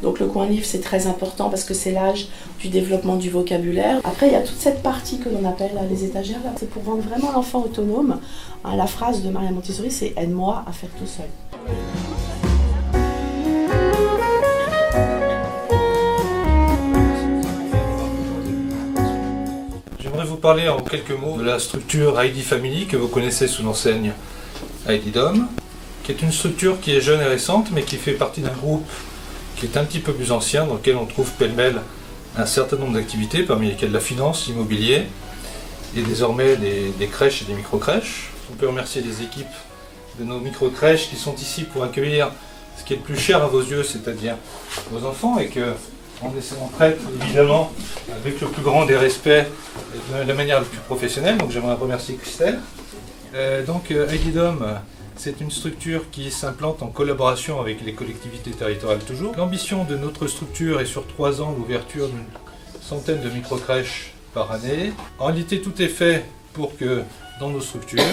Donc le coin livre, c'est très important parce que c'est l'âge du développement du vocabulaire. Après, il y a toute cette partie que l'on appelle les étagères. C'est pour rendre vraiment l'enfant autonome. La phrase de Maria Montessori, c'est « aide-moi à faire tout seul ». J'aimerais vous parler en quelques mots de la structure Heidi Family que vous connaissez sous l'enseigne Heidi Dom, qui est une structure qui est jeune et récente, mais qui fait partie d'un groupe qui est un petit peu plus ancien, dans lequel on trouve pêle-mêle un certain nombre d'activités, parmi lesquelles la finance, l'immobilier, et désormais des crèches et des micro-crèches. On peut remercier les équipes de nos micro-crèches qui sont ici pour accueillir ce qui est le plus cher à vos yeux, c'est-à-dire vos enfants, et que on traite évidemment avec le plus grand des respects et de la manière la plus professionnelle. Donc j'aimerais remercier Christelle. Heidi Dom, c'est une structure qui s'implante en collaboration avec les collectivités territoriales toujours. L'ambition de notre structure est sur 3 ans l'ouverture d'une centaine de micro-crèches par année. En réalité, tout est fait pour que dans nos structures,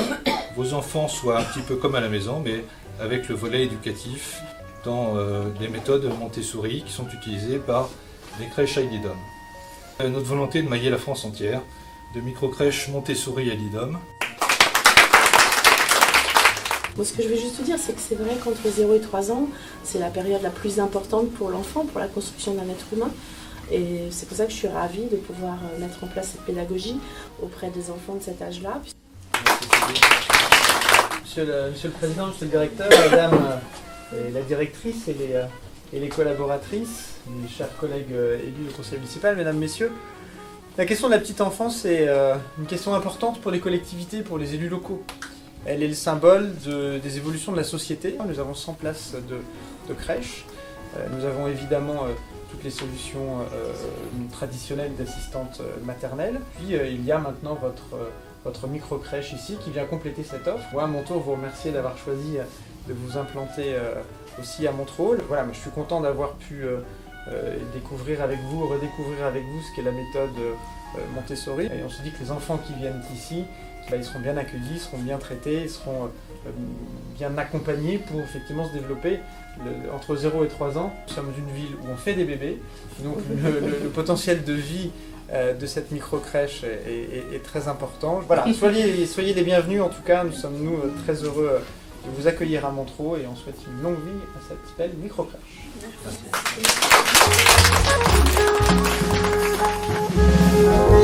vos enfants soient un petit peu comme à la maison, mais avec le volet éducatif dans les méthodes Montessori qui sont utilisées par les crèches Heidi Dom. Notre volonté est de mailler la France entière, de micro-crèches Montessori Heidi Dom. Moi, ce que je vais juste te dire, c'est que c'est vrai qu'entre 0 et 3 ans, c'est la période la plus importante pour l'enfant, pour la construction d'un être humain. Et c'est pour ça que je suis ravie de pouvoir mettre en place cette pédagogie auprès des enfants de cet âge-là. Monsieur le Président, Monsieur le Directeur, Madame la directrice et les collaboratrices, mes chers collègues élus du conseil municipal, Mesdames, Messieurs, la question de la petite enfance est une question importante pour les collectivités, pour les élus locaux. Elle est le symbole des évolutions de la société. Nous avons 100 places de crèches. Nous avons évidemment toutes les solutions traditionnelles d'assistantes maternelles. Puis il y a maintenant votre micro-crèche ici qui vient compléter cette offre. Moi, à mon tour, vous remercier d'avoir choisi de vous implanter aussi à Montreuil. Voilà, je suis content d'avoir pu découvrir avec vous, redécouvrir avec vous ce qu'est la méthode Montessori. Et on se dit que les enfants qui viennent ici, ils seront bien accueillis, seront bien traités, ils seront bien accompagnés pour effectivement se développer. Entre 0 et 3 ans, nous sommes une ville où on fait des bébés, donc le potentiel de vie de cette micro-crèche est très important. Voilà, soyez les bienvenus, en tout cas, nous sommes très heureux de vous accueillir à Montreuil et on souhaite une longue vie à cette belle micro-crèche. Merci.